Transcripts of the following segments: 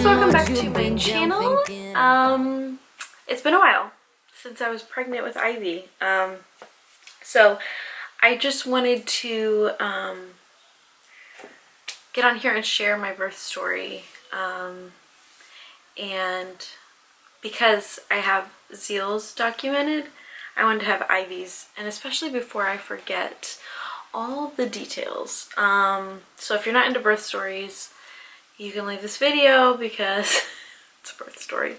welcome back to my channel. It's been a while since I was pregnant with Ivy. So I just wanted to get on here and share my birth story. And because I have Zeal's documented, I wanted to have Ivy's, and especially before I forget all the details. So if you're not into birth stories, you can leave this video because it's a birth story.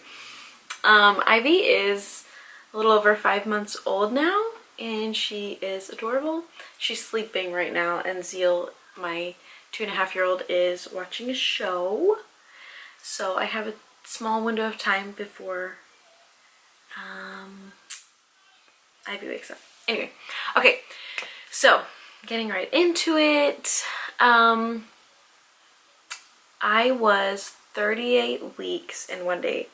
Ivy is a little over 5 months old now, and she is adorable. She's sleeping right now, and Zeal, my 2.5-year-old, is watching a show. So I have a small window of time before Ivy wakes up. Anyway, okay, so getting right into it. I was 38 weeks in one day,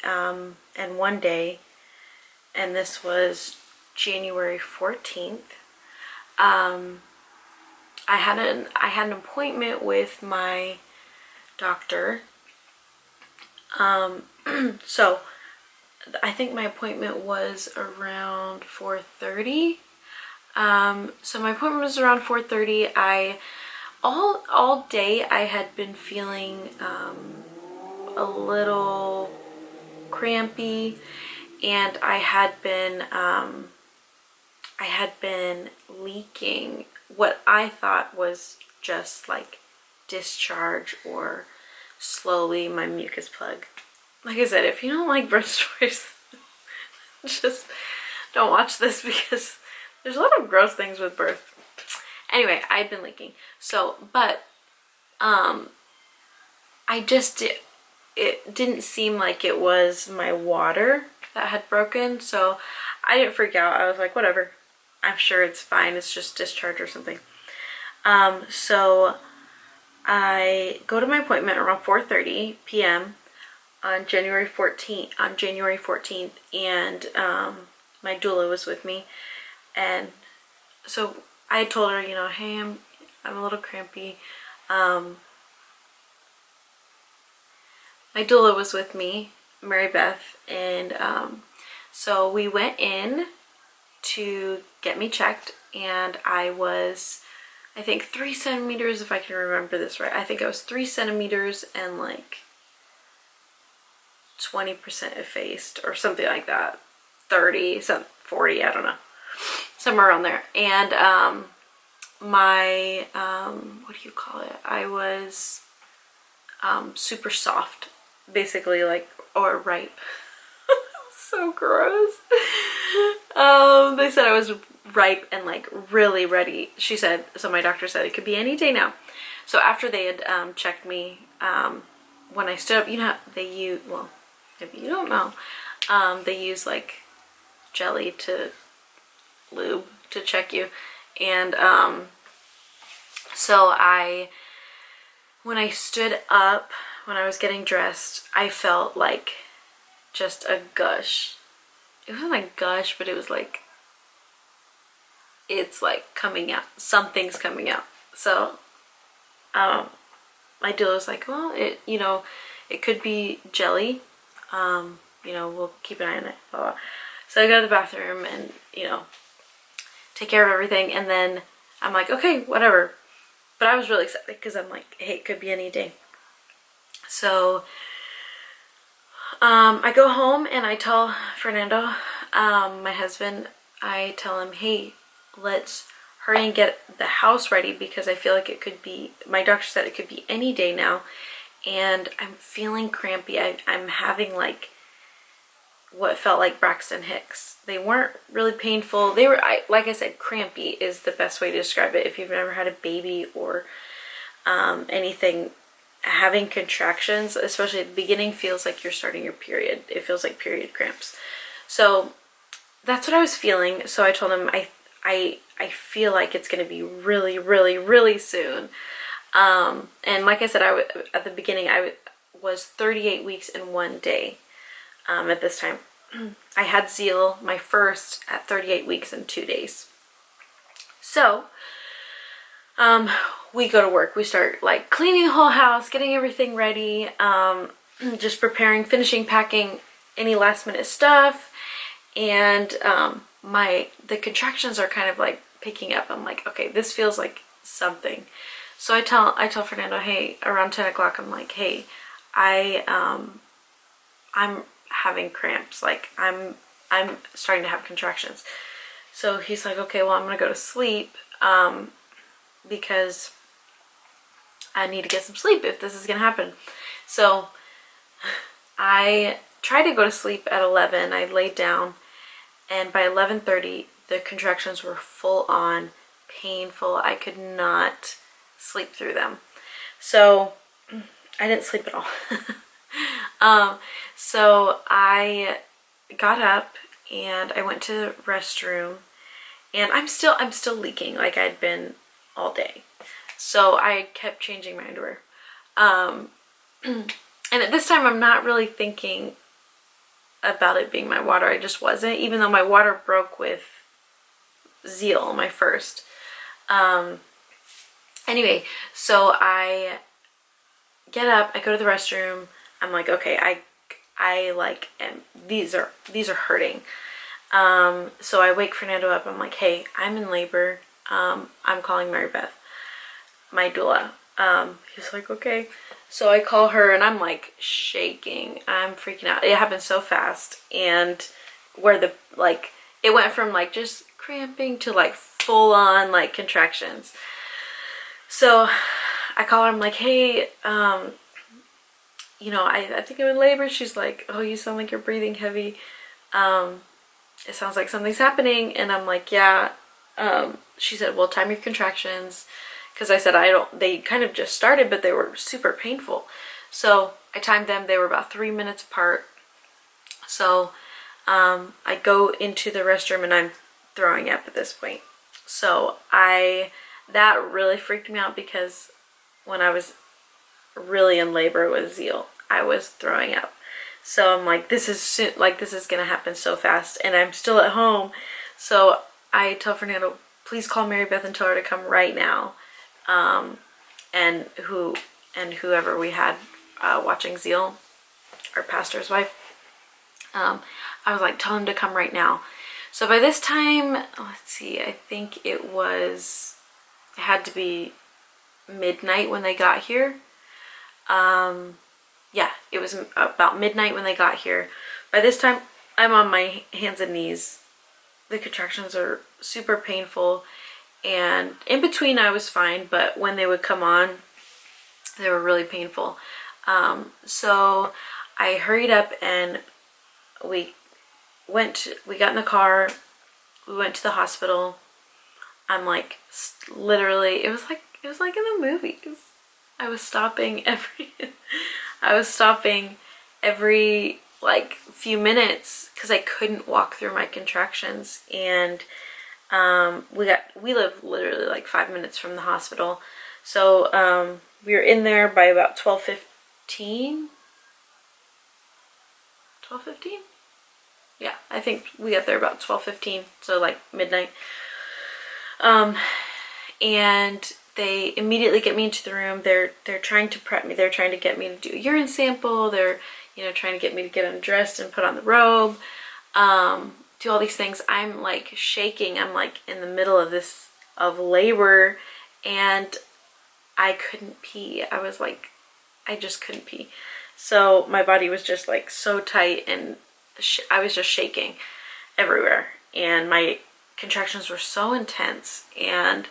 and this was January 14th. I had an appointment with my doctor. So I think my appointment was around 4:30. So my appointment was around 4:30. All day I had been feeling a little crampy, and I had been leaking what I thought was just like discharge, or slowly my mucus plug. Like I said, if you don't like birth stories, just don't watch this, because there's a lot of gross things with birth. Anyway, I'd been leaking. So, but it didn't seem like it was my water that had broken, so I didn't freak out. I was like, whatever, I'm sure it's fine, it's just discharge or something. So I go to my appointment around 4:30 p.m. on January 14th, and my doula was with me, and so I told her, you know, hey, I'm a little crampy. My doula was with me, Mary Beth, and so we went in to get me checked, and I was, I think, 3 centimeters, if I can remember this right. I think I was 3 centimeters and like 20% effaced, or something like that. 40, I don't know. Somewhere around there. And my, what do you call it? I was super soft, basically, like, or ripe. So gross. They said I was ripe and like really ready. She said, so my doctor said it could be any day now. So after they had checked me, when I stood up, you know, they use, well, maybe you don't know, they use like jelly to lube to check you. And so when I stood up, when I was getting dressed, I felt like just a gush. It wasn't like gush, but it was like, it's like coming out, something's coming out. So my doula was like, well, you know, it could be jelly, you know, we'll keep an eye on it, blah, blah. So I go to the bathroom and, you know, take care of everything, and then I'm like, okay, whatever. But I was really excited because I'm like, hey, it could be any day. So I go home and I tell Fernando, my husband, I tell him, hey, let's hurry and get the house ready, because I feel like it could be, my doctor said it could be any day now, and I'm feeling crampy. I'm having like what felt like Braxton Hicks. They weren't really painful. They were, like I said, crampy is the best way to describe it. If you've never had a baby or anything, having contractions, especially at the beginning, feels like you're starting your period. It feels like period cramps. So that's what I was feeling. So I told him I feel like it's going to be really, really, really soon. And like I said, at the beginning, I was 38 weeks in one day. At this time, I had Zeal, my first, at 38 weeks and 2 days. So we go to work. We start like cleaning the whole house, getting everything ready. just preparing, finishing packing any last minute stuff, and the contractions are kind of like picking up. I'm like, okay, this feels like something. So I tell Fernando, hey, around 10 o'clock, I'm like, hey, I'm having cramps. Like I'm starting to have contractions. So he's like, okay, well, I'm gonna go to sleep because I need to get some sleep if this is gonna happen. So I tried to go to sleep at 11. I laid down, and by 11:30 the contractions were full on painful. I could not sleep through them. So I didn't sleep at all. So I got up and I went to the restroom, and I'm still leaking like I'd been all day. So I kept changing my underwear. And at this time I'm not really thinking about it being my water. I just wasn't, even though my water broke with Zeal, my first. Anyway, so I get up, I go to the restroom. I'm like, okay, I like these are hurting. So I wake Fernando up. I'm like, hey, I'm in labor. I'm calling Mary Beth, my doula. He's like, okay. So I call her, and I'm like shaking. I'm freaking out. It happened so fast, and where it went from like just cramping to like full on like contractions. So I call her. I'm like, hey, I think I'm in labor. She's like, oh, you sound like you're breathing heavy. It sounds like something's happening. And I'm like, yeah. She said, well, time your contractions. Because I said, they kind of just started, but they were super painful. So I timed them. They were about 3 minutes apart. So I go into the restroom, and I'm throwing up at this point. So that really freaked me out, because when I was really in labor with Zeal, I was throwing up. So I'm like, this is gonna happen so fast, and I'm still at home. So I tell Fernando, please call Mary Beth and tell her to come right now. And whoever we had watching Zeal, our pastor's wife, I was like, tell him to come right now. So by this time, let's see, I think it had to be midnight when they got here. Yeah, it was about midnight when they got here. By this time, I'm on my hands and knees. The contractions are super painful, and in between I was fine, but when they would come on, they were really painful. So I hurried up, and we got in the car, we went to the hospital. I'm like, literally, it was like in the movies. I was stopping every like few minutes because I couldn't walk through my contractions. And we live literally like 5 minutes from the hospital. So we were in there by about 12:15. 12:15? Yeah, I think we got there about 12:15, so like midnight. And they immediately get me into the room. They're trying to prep me. They're trying to get me to do a urine sample. They're trying to get me to get undressed and put on the robe. Do all these things. I'm like shaking. I'm like in the middle of labor, and I couldn't pee. I was like, I just couldn't pee. So my body was just like so tight, and I was just shaking everywhere, and my contractions were so intense. And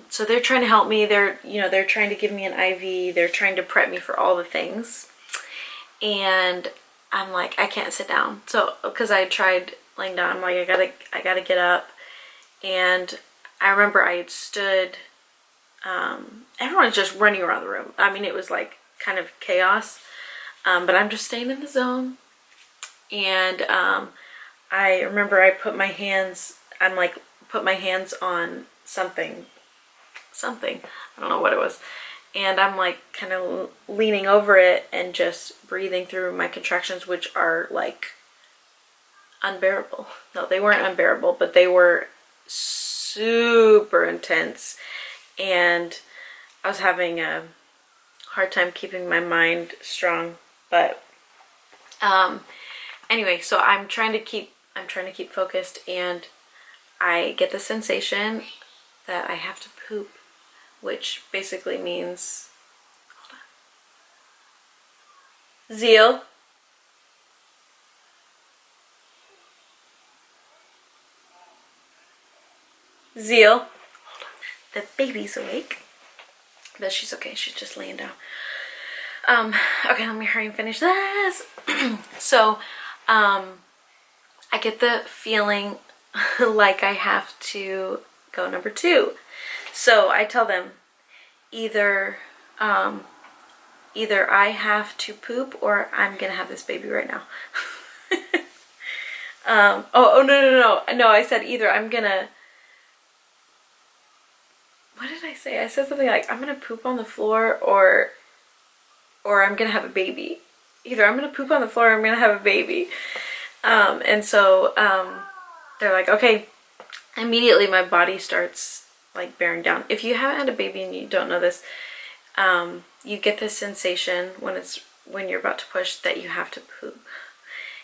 so they're trying to help me. They're trying to give me an IV. They're trying to prep me for all the things. And I'm like, I can't sit down. So, because I tried laying down, I'm like, I gotta get up. And I remember I had stood, everyone's just running around the room. I mean, it was like kind of chaos. But I'm just staying in the zone. And I remember I put my hands on something. I don't know what it was. And I'm like kind of leaning over it and just breathing through my contractions, which are like unbearable. No, they weren't unbearable, but they were super intense. And I was having a hard time keeping my mind strong But anyway, so I'm trying to keep focused, and I get the sensation that I have to poop, which basically means, hold on. Zeal. Zeal. The baby's awake, but she's okay. She's just laying down. Okay, let me hurry and finish this. So, I get the feeling like I have to go number 2. So I tell them either I have to poop or I'm gonna have this baby right now. No, I said either I'm gonna, what did I say? I said something like I'm gonna poop on the floor or I'm gonna have a baby. Either I'm gonna poop on the floor or I'm gonna have a baby. And so they're like, okay. Immediately my body starts like bearing down. If you haven't had a baby and you don't know this, you get this sensation when you're about to push that you have to poop.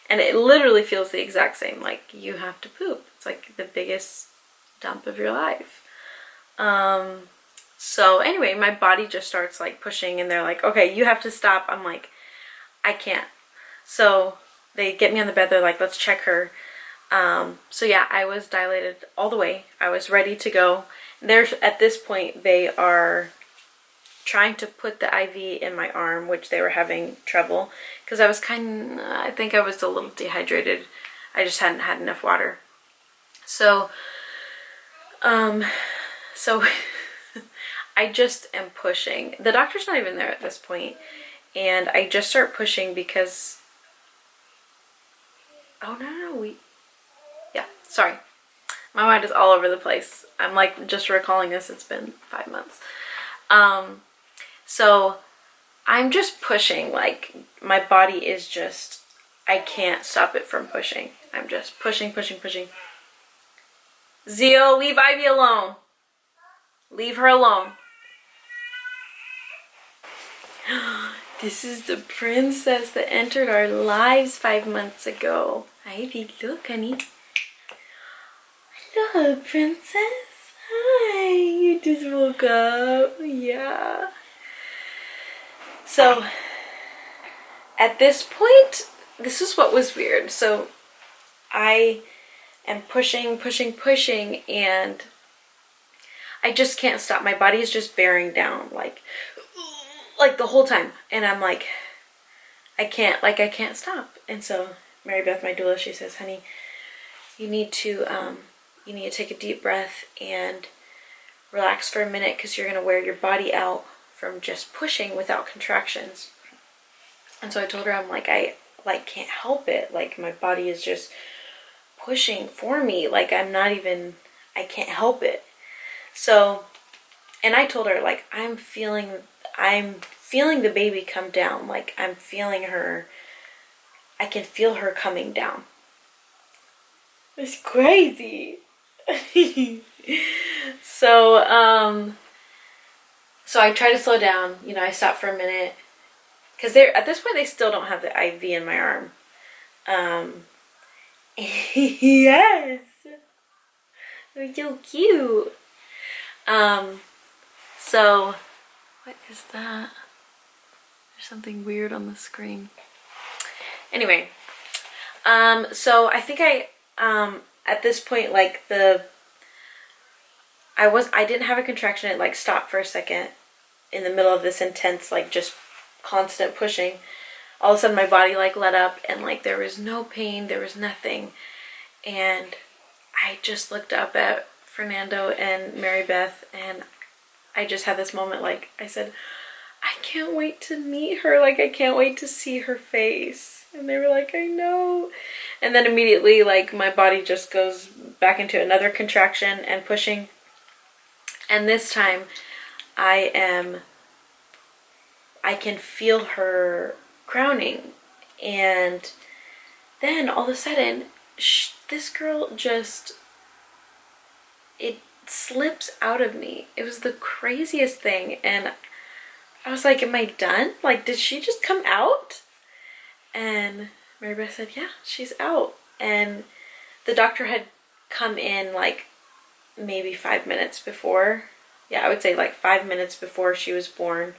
And it literally feels the exact same, like you have to poop. It's like the biggest dump of your life. So anyway, my body just starts like pushing, and they're like, okay, you have to stop. I'm like, I can't. So they get me on the bed. They're like, let's check her. So yeah, I was dilated all the way. I was ready to go. At this point, they are trying to put the IV in my arm, which they were having trouble because I think I was a little dehydrated. I just hadn't had enough water. So I just am pushing. The doctor's not even there at this point, and I just start pushing because, oh no, yeah, sorry. My mind is all over the place. I'm like just recalling this. It's been 5 months. So I'm just pushing, like my body is just, I can't stop it from pushing. I'm just pushing. Zio, leave Ivy alone. Leave her alone. This is the princess that entered our lives 5 months ago. Ivy, look, honey. Hello, princess. Hi, you just woke up. Yeah. So, at this point, this is what was weird. So, I am pushing, and I just can't stop. My body is just bearing down, like the whole time. And I'm like, I can't stop. And so, Mary Beth, my doula, she says, honey, you need to take a deep breath and relax for a minute because you're going to wear your body out from just pushing without contractions. And so I told her, I'm like, I can't help it. Like my body is just pushing for me. Like I can't help it. So, and I told her, like, I'm feeling the baby come down. Like I'm feeling her, I can feel her coming down. It's crazy. So I try to slow down. You know, I stop for a minute because at this point they still don't have the IV in my arm. Yes, they're so cute. So what is that? There's something weird on the screen. Anyway, so I think at this point, like I didn't have a contraction. It like stopped for a second in the middle of this intense, like just constant pushing. All of a sudden my body like let up and like there was no pain, there was nothing. And I just looked up at Fernando and Mary Beth and I just had this moment, like I said, I can't wait to meet her. Like I can't wait to see her face. And they were like, I know. And then immediately like my body just goes back into another contraction and pushing. And this time I can feel her crowning. And then all of a sudden, this girl just, it slips out of me. It was the craziest thing. And I was like, am I done? Like, did she just come out? And Mary Beth said, yeah, she's out. And the doctor had come in like maybe 5 minutes before. Yeah, I would say like 5 minutes before she was born.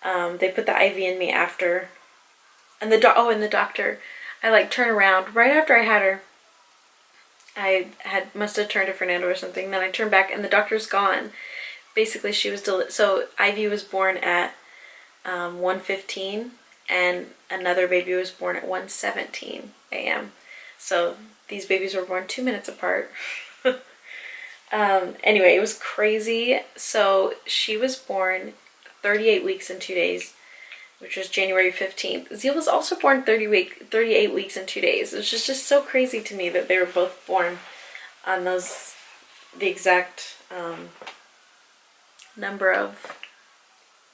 They put the IV in me after. And the doctor, I like turn around right after I had her. I must have turned to Fernando or something. Then I turned back and the doctor's gone. Basically, she was so Ivy was born at 1:15 and another baby was born at 1:17 a.m. So these babies were born 2 minutes apart. Anyway, it was crazy. So she was born 38 weeks and 2 days, which was January 15th. Zeal was also born 38 weeks and 2 days. It was just so crazy to me that they were both born on the exact number of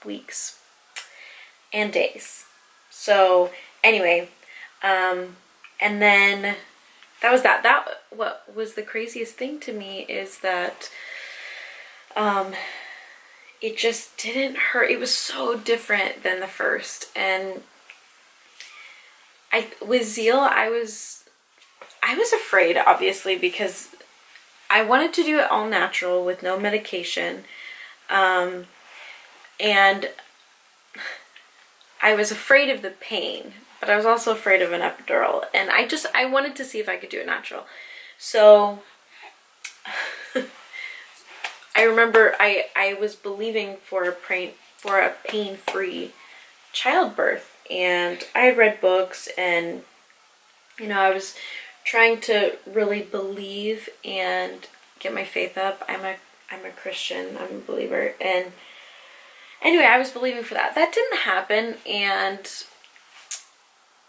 weeks and days. So anyway, and then that was that. What was the craziest thing to me is that it just didn't hurt. It was so different than the first. And with Zeal, I was afraid, obviously, because I wanted to do it all natural with no medication. And I was afraid of the pain, but I was also afraid of an epidural. And I wanted to see if I could do it natural. So I remember I was believing for a pain-free childbirth, and I had read books, and I was trying to really believe and get my faith up. I'm a Christian. I'm a believer, and anyway, I was believing for that. That didn't happen, and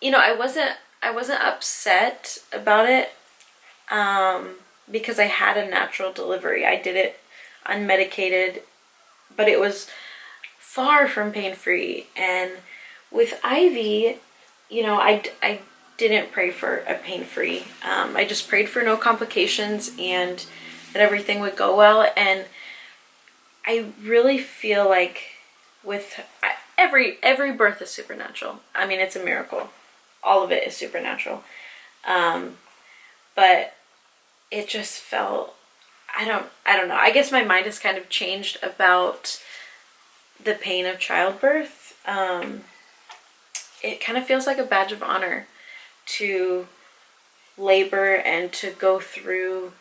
I wasn't upset about it because I had a natural delivery. I did it unmedicated, but it was far from pain-free. And with Ivy, I didn't pray for a pain-free. I just prayed for no complications and that everything would go well. And I really feel like with every birth is supernatural. I mean, it's a miracle. All of it is supernatural. But it just felt, I don't know. I guess my mind has kind of changed about the pain of childbirth. It kind of feels like a badge of honor to labor and to go through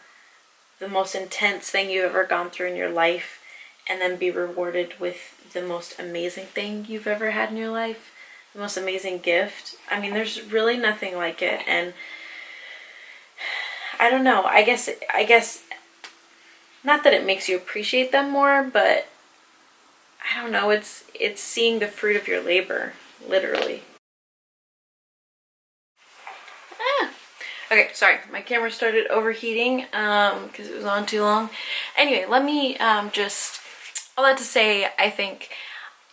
the most intense thing you've ever gone through in your life and then be rewarded with the most amazing thing you've ever had in your life, the most amazing gift. I mean, there's really nothing like it. And I don't know. I guess not that it makes you appreciate them more, but I don't know. It's seeing the fruit of your labor, literally. Okay, sorry. My camera started overheating because it was on too long. Anyway, let me all that to say, I think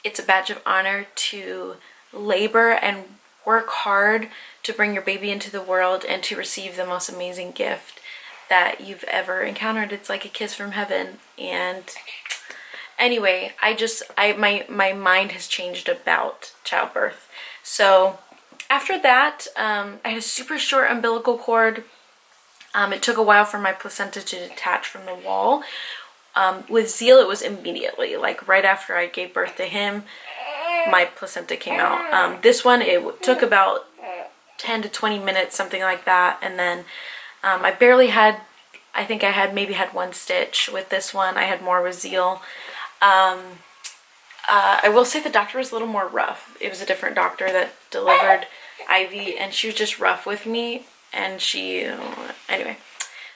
it's a badge of honor to labor and work hard to bring your baby into the world and to receive the most amazing gift that you've ever encountered. It's like a kiss from heaven. And anyway, my mind has changed about childbirth. So after that, I had a super short umbilical cord. It took a while for my placenta to detach from the wall. With Zeal, it was immediately, like right after I gave birth to him, my placenta came out. This one, it took about 10 to 20 minutes, something like that. And then I barely had, I think I maybe had one stitch with this one. I had more with Zeal. I will say the doctor was a little more rough. It was a different doctor that delivered Ivy, and she was just rough with me. And anyway,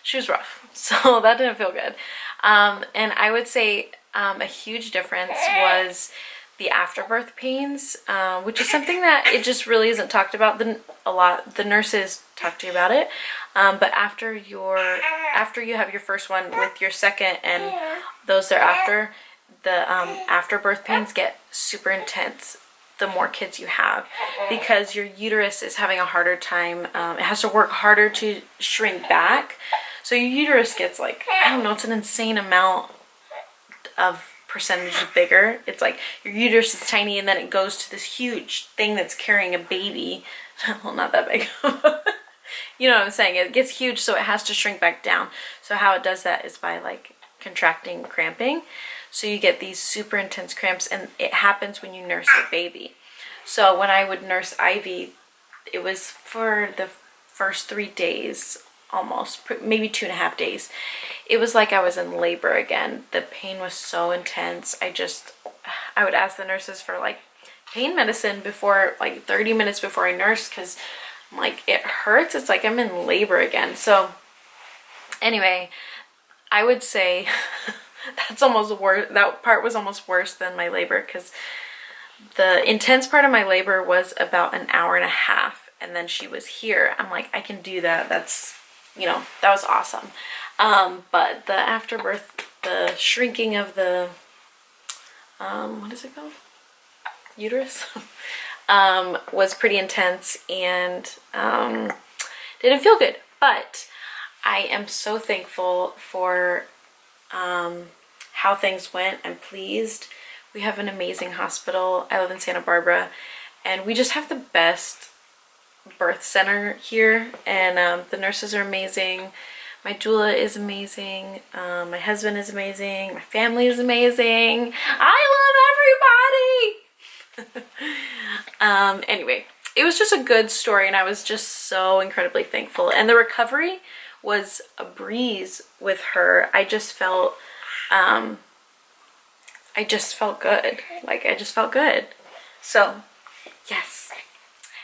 she was rough. So that didn't feel good. And I would say a huge difference was the afterbirth pains, which is something that it just really isn't talked about a lot. The nurses talk to you about it, but after you have your first one, with your second and those thereafter, the afterbirth pains get super intense the more kids you have, because your uterus is having a harder time. It has to work harder to shrink back. So your uterus gets like, I don't know, it's an insane amount of percentage bigger. It's like your uterus is tiny and then it goes to this huge thing that's carrying a baby. well, not that big. You know what I'm saying? It gets huge, so it has to shrink back down. So how it does that is by like contracting, cramping. So you get these super intense cramps, and it happens when you nurse your baby. So when I would nurse Ivy, it was for the first 3 days, almost, maybe 2.5 days. It was like I was in labor again. The pain was so intense. I would ask the nurses for like pain medicine before, like 30 minutes before I nursed, because like it hurts. It's like I'm in labor again. So anyway, I would say that's almost worse. That part was almost worse than my labor, because the intense part of my labor was about an hour and a half, and then she was here. I'm like, I can do that. That's, you know, that was awesome. But the afterbirth, the shrinking of the what is it called? Uterus. Was pretty intense, and didn't feel good. But I am so thankful for how things went. I'm pleased. We have an amazing hospital. I live in Santa Barbara, and we just have the best birth center here, and the nurses are amazing. My doula is amazing. My husband is amazing. My family is amazing. I love everybody. Anyway, it was just a good story, and I was just so incredibly thankful. And the recovery was a breeze with her. I just felt good. Like, I just felt good. So, yes.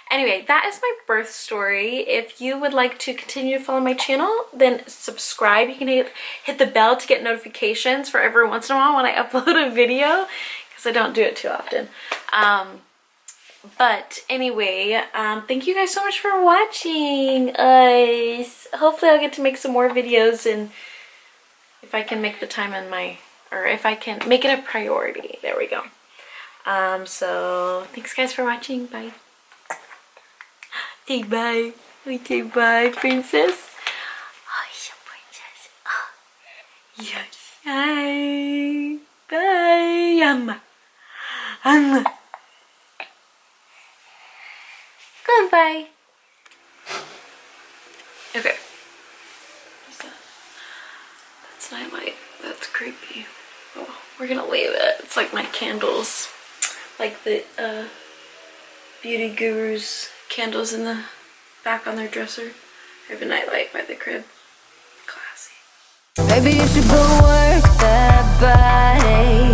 Anyway, that is my birth story. If you would like to continue to follow my channel, then subscribe. You can hit the bell to get notifications for every once in a while when I upload a video, because I don't do it too often. But anyway, thank you guys so much for watching us. Hopefully I'll get to make some more videos, and if I can make the time in or if I can make it a priority. There we go. So thanks guys for watching. Bye. Say bye. We say bye, princess. Oh, you're a princess. Oh, yes. Hi. Bye. Amma. Amma. Goodbye. Okay. That's nightlight. That's creepy. Oh, we're gonna leave it. It's like my candles. Like the beauty gurus candles in the back on their dresser. I have a nightlight by the crib. Classy. Maybe you should go work that body.